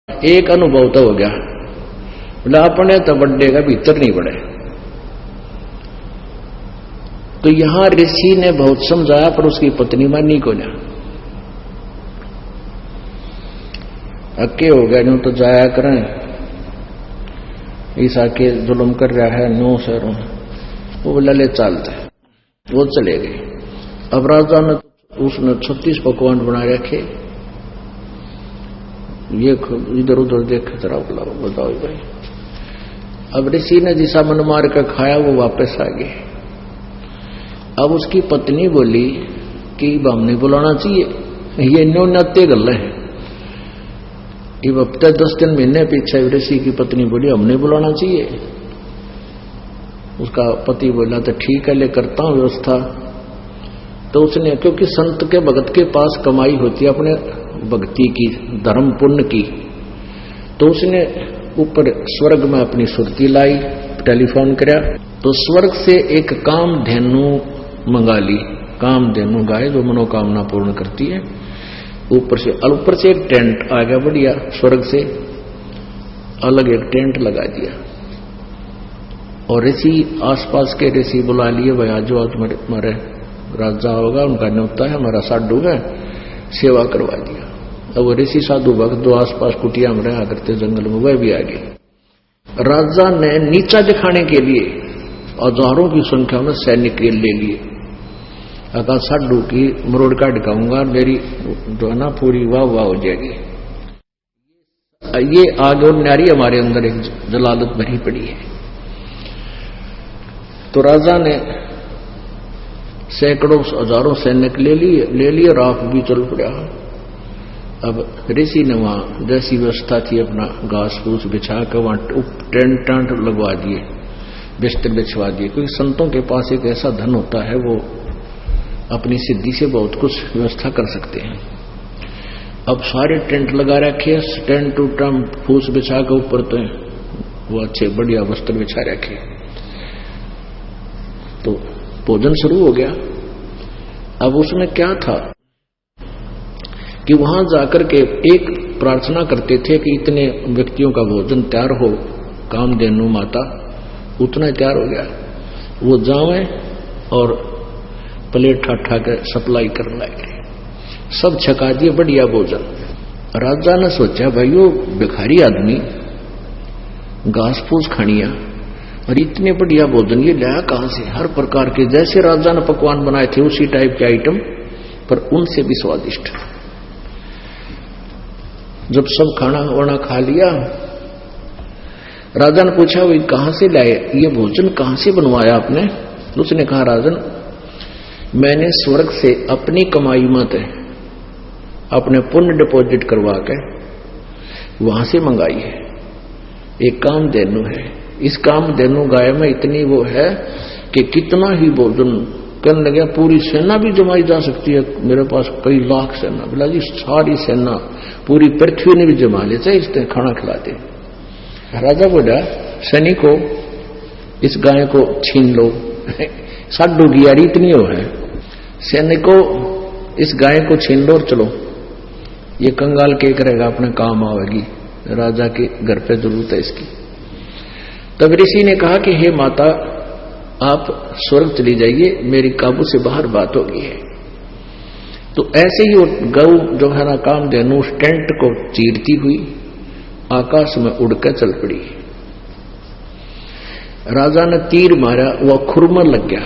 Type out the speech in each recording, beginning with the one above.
एक अनुभव तो हो गया, बोला अपने तो बड्डे का भीतर नहीं पड़े। तो यहां ऋषि ने बहुत समझाया पर उसकी पत्नी मानी को ना, अक्के हो गया यूं तो जाया करें, ईसा के जुल्म कर रहा है 9 शहरों। वो बोला ले चलते, वो चले गए। अब राजा ने उसने 36 पकवान बना रखे, ये इधर उधर देखे जरा, बताओ भाई। अब ऋषि ने जिसा मन मार कर खाया वो वापस आ गए। अब उसकी पत्नी बोली कि हमने बुलाना चाहिए, ये न्योन्यते गल है। अब हफ्ते 10 दिन महीने पीछे ऋषि की पत्नी बोली हमने बुलाना चाहिए। उसका पति बोला तो ठीक है, ले करता हूं व्यवस्था। तो उसने, क्योंकि संत के भगत के पास कमाई होती है अपने भक्ति की, धर्म पुण्य की, तो उसने ऊपर स्वर्ग में अपनी सुरती लाई, टेलीफोन किया तो स्वर्ग से एक कामधेनु मंगा ली। कामधेनु गाय जो मनोकामना पूर्ण करती है। ऊपर से एक टेंट आ गया बढ़िया, स्वर्ग से अलग एक टेंट लगा दिया। और ऋषि आसपास के ऋषि बुला लिए, भाई आज जो तुम्हारे राजा होगा उनका न्योता है, हमारा साधु है, सेवा करवा दिया। अब वो ऋषि साधु भक्त दो आसपास कुटिया में रहा करते जंगल में, वह भी आ गए। राजा ने नीचा दिखाने के लिए हजारों की संख्या में सैनिक ले लिए। अगर साधु की मरोड़ का दिखाऊंगा, मेरी जो है ना पूरी वाह वाह हो जाएगी। ये आग और न्यारी हमारे अंदर एक जलालत भरी पड़ी है। तो राजा ने सैकड़ों हजारों सैनिक ले लिए, राख भी चल पड़ा। अब ऋषि ने वहां जैसी व्यवस्था थी अपना घास फूस बिछा कर वहां टेंट लगवा दिए, बिस्तर बिछवा दिए। क्योंकि संतों के पास एक ऐसा धन होता है, वो अपनी सिद्धि से बहुत कुछ व्यवस्था कर सकते हैं। अब सारे टेंट लगा रखे, टेंट फूस बिछा के ऊपर तो वो अच्छे बढ़िया वस्त्र बिछा रखे। तो भोजन शुरू हो गया। अब उसमें क्या था कि वहां जाकर के एक प्रार्थना करते थे कि इतने व्यक्तियों का भोजन तैयार हो, कामधेनु माता उतना तैयार हो गया, वो जावे और प्लेट ठाठा के सप्लाई करने लगे। सब छका दिए बढ़िया भोजन। राजा ने सोचा भाई वो भिखारी आदमी घास फूस खानिया और इतने बढ़िया भोजन ये लाया कहां से? हर प्रकार के जैसे राजा ने पकवान बनाए थे उसी टाइप के आइटम, पर उनसे भी स्वादिष्ट। जब सब खाना वाना खा लिया, राजा ने पूछा वही कहां से लाए, ये भोजन कहां से बनवाया आपने? उसने कहा राजन, मैंने स्वर्ग से अपनी कमाई मत है, अपने पुण्य डिपॉजिट करवा के वहां से मंगाई है। एक कामधेनु है, इस कामधेनु गाय में इतनी वो है कि कितना ही भोजन करने लगे, पूरी सेना भी जमाई जा सकती है। मेरे पास कई लाख सेना। बोला जी सारी सेना पूरी पृथ्वी ने भी जमा ले, चाहे इस तरह खाना खिलाते। राजा बोला सैनिकों इस गाय को छीन लो। साधु की यारी इतनी हो है, सैनिकों इस गाय को छीन लो और चलो, ये कंगाल के करेगा अपने काम आवेगी, राजा के घर पे जरूरत है इसकी। तब ऋषि ने कहा कि हे माता आप स्वर्ग चली जाइए, मेरी काबू से बाहर बात हो गई है। तो ऐसे ही वो गौ जो है ना कामधेनु उस टेंट को चीरती हुई आकाश में उड़कर चल पड़ी। राजा ने तीर मारा, वह खुरमा लग गया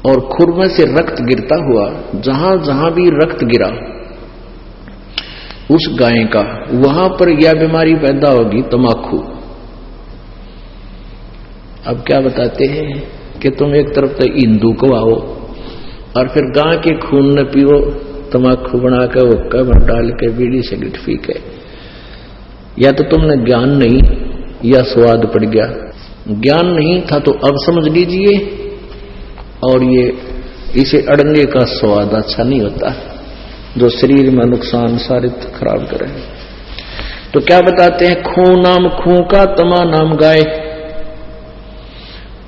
और खुरमे से रक्त गिरता हुआ, जहां जहां भी रक्त गिरा उस गाय का, वहां पर यह बीमारी पैदा होगी, तमाकू। अब क्या बताते हैं कि तुम एक तरफ तो हिंदू को आओ और फिर गाय के खून न पियो, तमाकू बनाकर हुक्का में डाल के बीड़ी सिगरेट पी के, या तो तुमने ज्ञान नहीं या स्वाद पड़ गया। ज्ञान नहीं था तो अब समझ लीजिए, और ये इसे अड़ंगे का स्वाद अच्छा नहीं होता, जो शरीर में नुकसान सारे खराब करे। तो क्या बताते हैं, खूं नाम खूं का, तमा नाम गाय,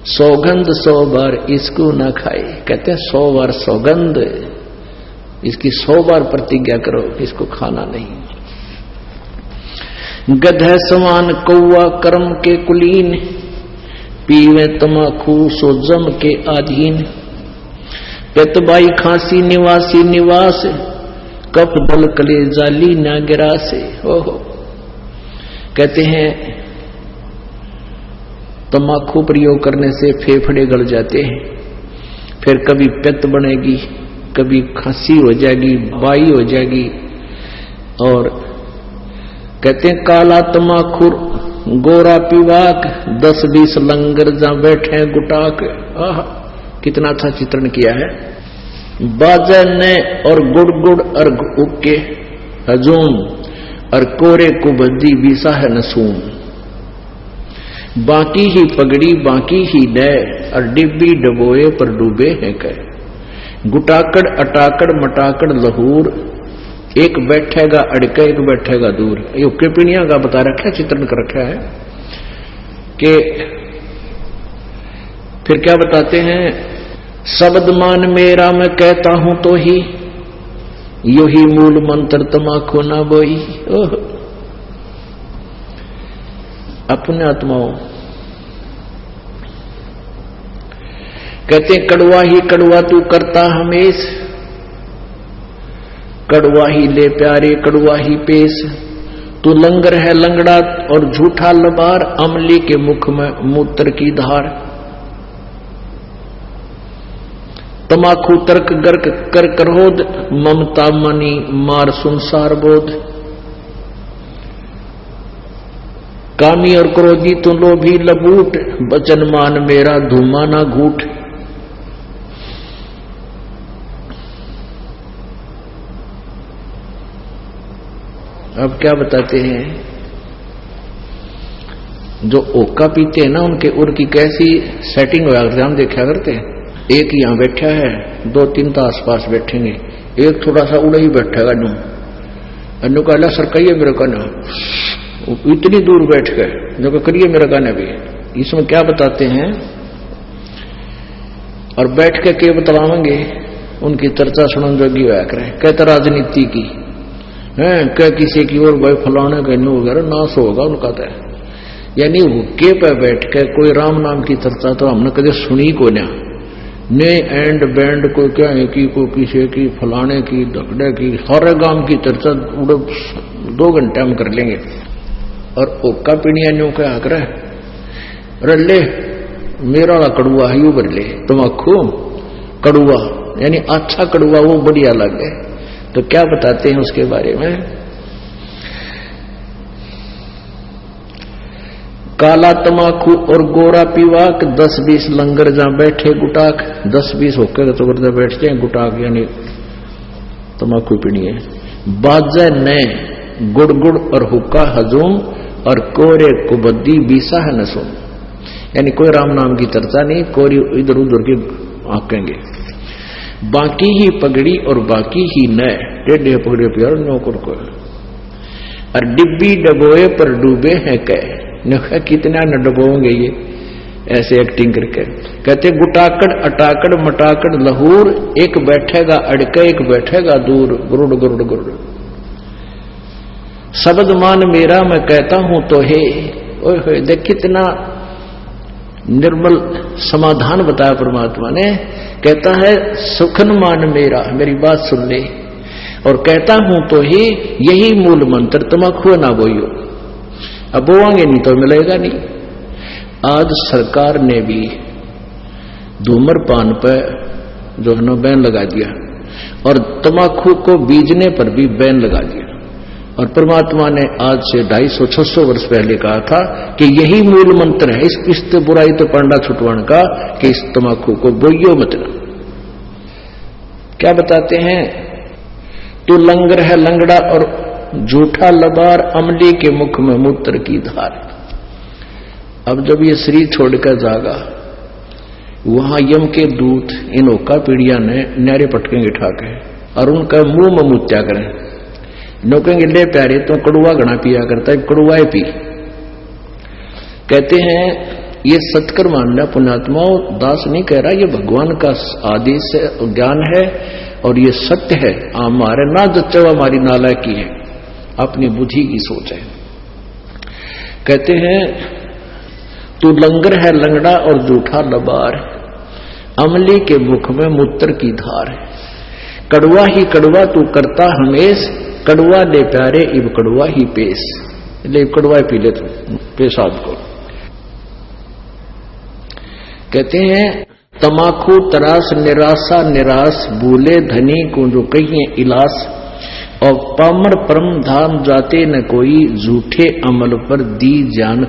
सौगंध 100 बार इसको ना खाए। कहते हैं 100 बार सौगंध, इसकी 100 बार प्रतिज्ञा करो, इसको खाना नहीं। गधे समान कौआ कर्म के कुलीन, पीवे तमाखू सो जम के आधीन। पेतबाई खांसी निवासी निवास, कफ दल कले जाली न गिरा से। ओहो, कहते हैं तमाकू प्रयोग करने से फेफड़े गल जाते हैं, फिर कभी पित्त बनेगी, कभी खांसी हो जाएगी, बाई हो जाएगी। और कहते हैं काला तमाखुर गोरा पिवाक, 10-20 लंगर जा बैठे गुटाक। आह, कितना अच्छा चित्रण किया है। बाजा ने और गुड़ गुड़ और उक्के हजूम, और कोरे कुबद्दी बीसा है नसूम। बाकी ही पगड़ी बाकी ही डे, और डिब्बी डबोए पर डूबे हैं कह। गुटाकड़ अटाकड़ मटाकड़ लहूर, एक बैठेगा अड़के एक बैठेगा दूर। ये उक्के पीणिया का बता रखा है, चित्रण कर रखा है कि फिर क्या बताते हैं। शब्द मान मेरा मैं कहता हूं तो ही, यो ही मूल मंत्र तमाकू ना बोई। ओह, अपने आत्माओं कहते हैं कड़वा ही कड़वा तू करता हमेश, कड़वा ही ले प्यारे कड़वा ही पेश। तू लंगर है लंगड़ा और झूठा लबार, अमली के मुख में मूत्र की धार। तमाकू तर्क गर्क कर क्रोध, ममता मनी मार संसार बोध। कामी और क्रोधी तू लोभी लबूट, बचन मान मेरा धूमा ना घूट। अब क्या बताते हैं, जो ओका पीते हैं ना उनके उर की कैसी सेटिंग होया करते हम देखा करते हैं। एक यहां बैठा है, 2-3 तो आसपास बैठेंगे, एक थोड़ा सा उड़ा ही बैठेगा नू, अन्नू का सरकाइए मेरे काना, इतनी दूर बैठ गए जो करिए मेरे काना भी। इसमें क्या बताते हैं, और बैठ के क्या बतलावेंगे, उनकी चर्चा सुनन जोगी होया करें। कहते राजनीति की है, क्या किसी की और भाई फलाने का नहीं वगैरह नाश होगा उनका तो। यानी हुक्के पे बैठ के कोई राम नाम की चर्चा तो हमने कभी सुनी को ना, ने एंड बैंड कोई क्या है कि कोई किसी की फलाने की दकड़े की, सारे गांव की चर्चा 2 घंटे हम कर लेंगे। और ओका पीणिया न्यू क्या कर रले मेरा वाला कड़ुआ है यू भर ले, तमाकू कड़ुआ यानी अच्छा कड़ुआ वो बढ़िया लगे। तो क्या बताते हैं उसके बारे में, काला तमाकू और गोरा पीवाक, 10-20 लंगर जहां बैठे गुटाक। 10-20 होकर तो करते बैठते हैं गुटाक यानी तमाकू पीनी है। बाजे ने गुड़ गुड़ और हुक्का हजूम, और कोरे कुबद्दी बीसा है नसूम। यानी कोई राम नाम की चर्चा नहीं, कोरी इधर उधर के आकेंगे। बाकी ही पगड़ी और बाकी ही नए, टेढ़े पगड़े प्यार नौकर को। और डिब्बी डबोए पर डूबे हैं कह, कितना न डबोंगे ये ऐसे एक्टिंग करके। कहते गुटाकड़ अटाकड़ मटाकड़ लहूर, एक बैठेगा अड़के एक बैठेगा दूर, गुरुड़ गुरुड़ गुरुड़। शब्द मान मेरा मैं कहता हूं तो हे। ओए देख कितना निर्मल समाधान बताया परमात्मा ने। कहता है सुखन मान मेरा, मेरी बात सुन ले, और कहता हूं तो ही, यही मूल मंत्र तमाकू ना बोइयो। अब बोवांगे नहीं तो मिलेगा नहीं। आज सरकार ने भी धूम्रपान पर जो है ना बैन लगा दिया, और तमाकू को बीजने पर भी बैन लगा दिया। और परमात्मा ने आज से 250-600 वर्ष पहले कहा था कि यही मूल मंत्र है इस बुराई तो पंडा छुटवाण का, कि इस तमाकू को बोइयो मत ना। क्या बताते हैं, तू लंगर है लंगड़ा और झूठा लबार, अमली के मुख में मूत्र की धार। अब जब ये शरीर छोड़कर जागा, वहां यम के दूत इन ओका पीड़िया ने नारे पटकेंगे ठाके, और उनका मुंह में मुत्या करें। नोकेंगे ले प्यारे तो कड़ुआ घना पिया करता है, कड़ुआए पी। कहते हैं ये सत्कर मानना पुण्यात्माओं, दास नहीं कह रहा, ये भगवान का आदेश है, ज्ञान है, और ये सत्य है। हमारे ना जच्चवा हमारी नालायकी है, अपनी बुद्धि की सोच है। कहते हैं तू लंगर है लंगड़ा और जूठा लबार, अमली के मुख में मूत्र की धार है। कड़वा ही कड़वा तू करता हमेश, कड़वा ले प्यारे इब कड़वा ही पेश, ले कड़वा पी ले तू पेशाब को। कहते हैं तमाकू तरास निराशा निराश, भूले धनी को जो कहिए इलास, और पामर परम धाम जाते न कोई, झूठे अमल पर दी जान